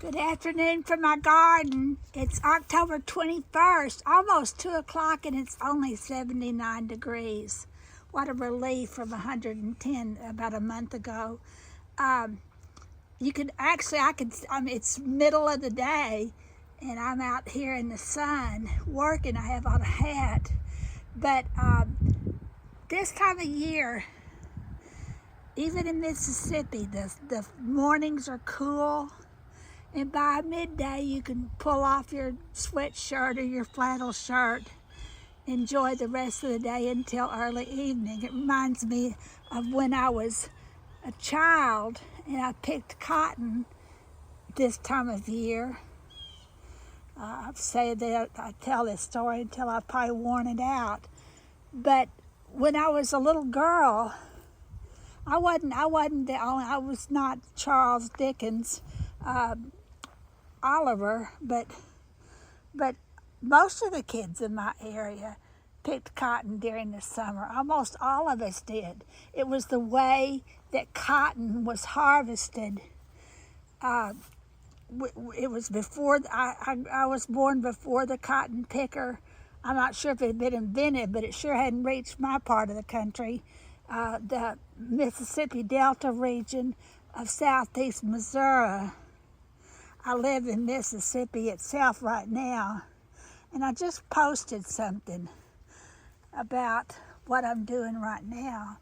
Good afternoon from my garden. It's October 21st, almost 2 o'clock, and it's only 79 degrees. What a relief from 110 about a month ago. You could actually, it's middle of the day, and I'm out here in the sun working. I have on a hat. But this time of year, even in Mississippi, the mornings are cool. And by midday, you can pull off your sweatshirt or your flannel shirt, enjoy the rest of the day until early evening. It reminds me of when I was a child and I picked cotton this time of year. I say that I tell this story until I've probably worn it out. But when I was a little girl, I was not Charles Dickens. Oliver, but most of the kids in my area picked cotton during the summer. Almost all of us did. It was the way that cotton was harvested. It was before I was born before the cotton picker. I'm not sure if it had been invented, but it sure hadn't reached my part of the country. The Mississippi Delta region of southeast Missouri. I live in Mississippi itself right now, and I just posted something about what I'm doing right now.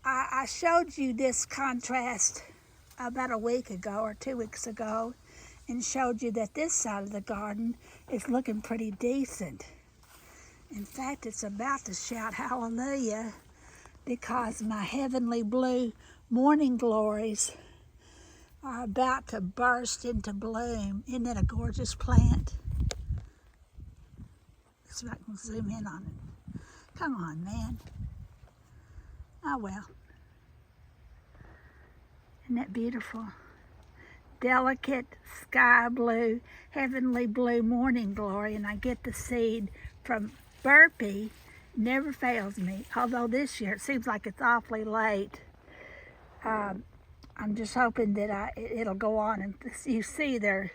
I showed you this contrast about a week ago or 2 weeks ago and showed you that this side of the garden is looking pretty decent. In fact, it's about to shout hallelujah because my heavenly blue morning glories are about to burst into bloom. Isn't that a gorgeous plant? Let's see if I can zoom in on it. Come on, man. Oh, well. Isn't that beautiful? Delicate sky blue, heavenly blue morning glory, and I get the seed from Burpee. Never fails me, although this year it seems like it's awfully late. I'm just hoping that it'll go on, and you see there are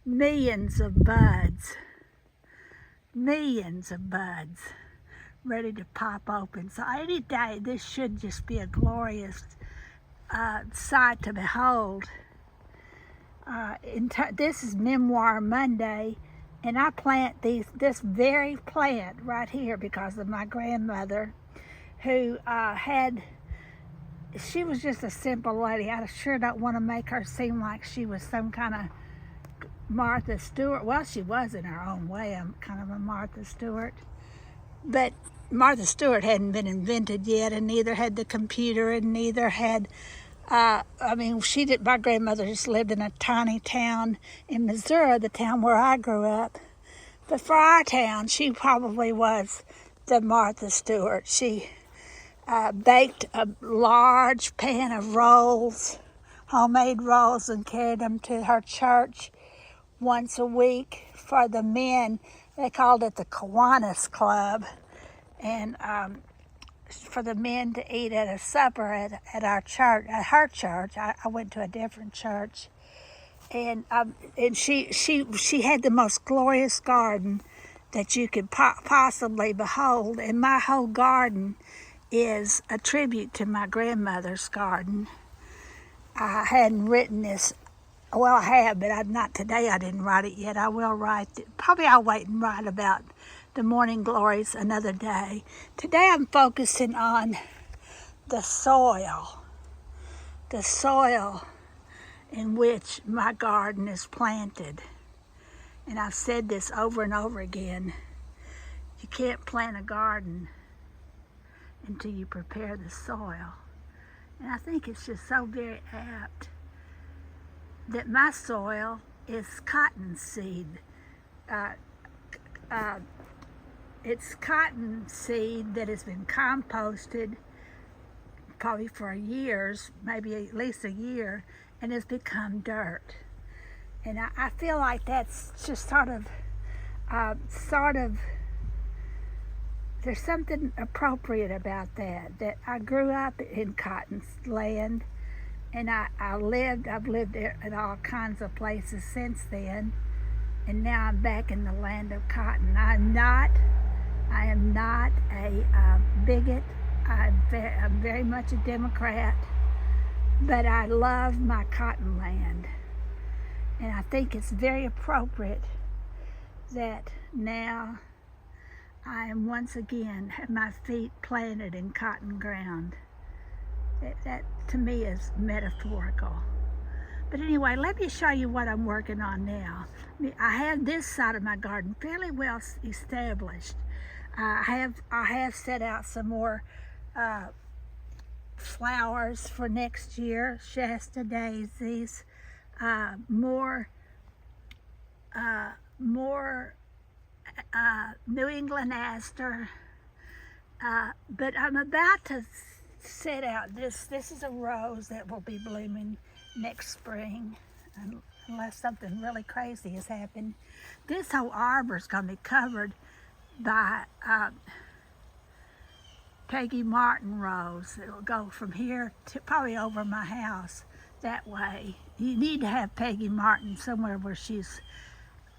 millions of buds ready to pop open. So any day, this should just be a glorious sight to behold. This is Memoir Monday, and I plant this very plant right here because of my grandmother, who she was just a simple lady. I sure don't want to make her seem like she was some kind of Martha Stewart. Well, she was in her own way. I'm kind of a Martha Stewart. But Martha Stewart hadn't been invented yet, and neither had the computer, and neither had, my grandmother just lived in a tiny town in Missouri, the town where I grew up. But for our town, she probably was the Martha Stewart. She baked a large pan of rolls, homemade rolls, and carried them to her church once a week for the men. They called it the Kiwanis Club, and for the men to eat at a supper at our church, at her church. I went to a different church, and she had the most glorious garden that you could possibly behold, and my whole garden is a tribute to my grandmother's garden. I hadn't written this. Well, I have, but not today. I didn't write it yet. I will write it. Probably I'll wait and write about the morning glories another day. Today I'm focusing on the soil in which my garden is planted. And I've said this over and over again. You can't plant a garden until you prepare the soil. And I think it's just so very apt that my soil is cotton seed. It's cotton seed that has been composted probably for years, maybe at least a year, and has become dirt. And I feel like that's just sort of, there's something appropriate about that I grew up in cotton land, And I've lived at all kinds of places since then. And now I'm back in the land of cotton. I am not a bigot. I'm very much a Democrat, but I love my cotton land. And I think it's very appropriate that now I am once again have my feet planted in cotton ground. That to me is metaphorical. But anyway, let me show you what I'm working on now. I have this side of my garden fairly well established. I have set out some more flowers for next year, Shasta daisies, more New England aster, but I'm about to set out this is a rose that will be blooming next spring, unless something really crazy has happened. This whole arbor is going to be covered by Peggy Martin rose. It will go from here to probably over my house that way. You need to have Peggy Martin somewhere where she's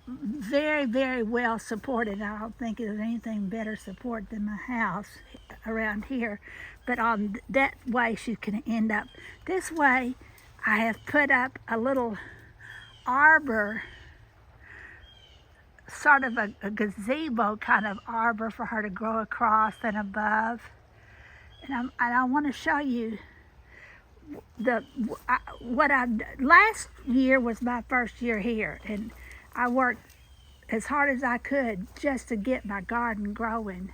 very, very well supported. I don't think there's anything better support than my house around here. But on that way she can end up. This way I have put up a little arbor, sort of a gazebo kind of arbor for her to grow across and above. And I want to show you last year was my first year here, and I worked as hard as I could just to get my garden growing.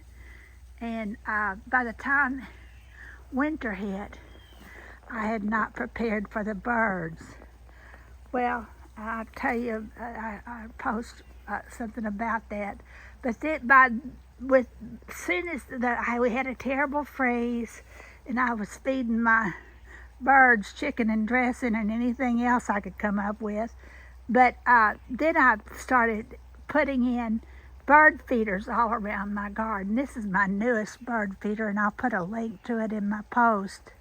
And by the time winter hit, I had not prepared for the birds. Well, I'll tell you, I post something about that. But soon as we had a terrible freeze, and I was feeding my birds chicken and dressing and anything else I could come up with. But then I started putting in bird feeders all around my garden. This is my newest bird feeder, and I'll put a link to it in my post.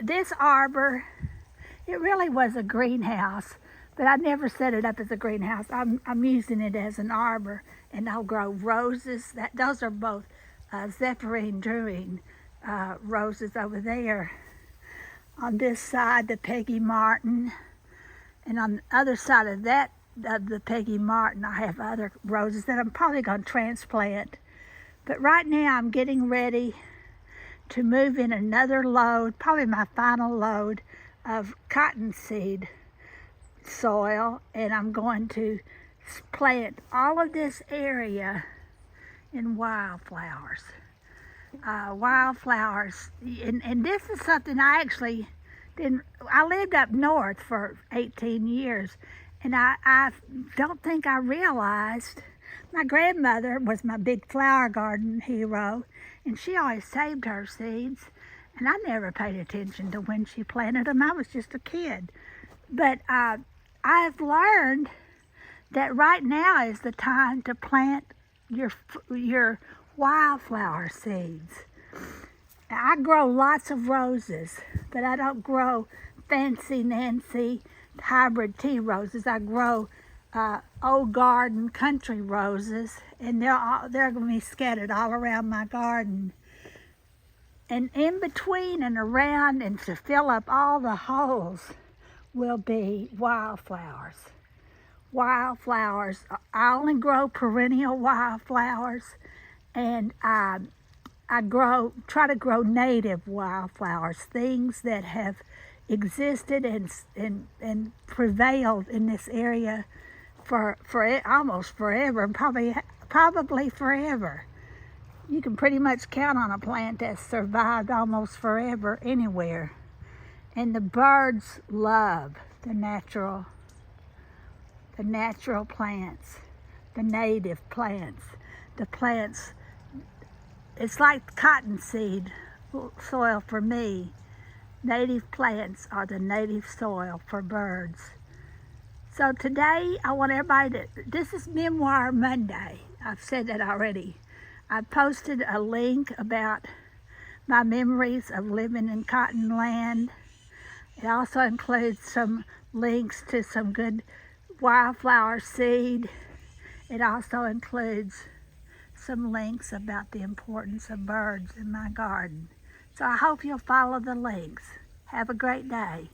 This arbor, it really was a greenhouse, but I never set it up as a greenhouse. I'm using it as an arbor, and I'll grow roses. Those are both Zephyrine Druine roses over there. On this side, the Peggy Martin, and on the other side of that, the Peggy Martin, I have other roses that I'm probably going to transplant. But right now I'm getting ready to move in another load, probably my final load of cottonseed soil, and I'm going to plant all of this area in wildflowers. Wildflowers, and this is something I actually didn't. I lived up north for 18 years, and I don't think I realized my grandmother was my big flower garden hero, and she always saved her seeds, and I never paid attention to when she planted them. I was just a kid. But I've learned that right now is the time to plant your wildflower seeds. I grow lots of roses, but I don't grow fancy Nancy hybrid tea roses. I grow old garden country roses, and they're going to be scattered all around my garden. And in between and around, and to fill up all the holes, will be wildflowers. Wildflowers. I only grow perennial wildflowers, and I try to grow native wildflowers, things that have existed and prevailed in this area for almost forever, and probably forever. You can pretty much count on a plant that's survived almost forever anywhere. And the birds love the natural plants, the native plants, the plants. It's like cottonseed soil for me. Native plants are the native soil for birds. So today I want everybody this is Memoir Monday. I've said that already. I posted a link about my memories of living in cotton land. It also includes some links to some good wildflower seed. It also includes some links about the importance of birds in my garden. So I hope you'll follow the links. Have a great day.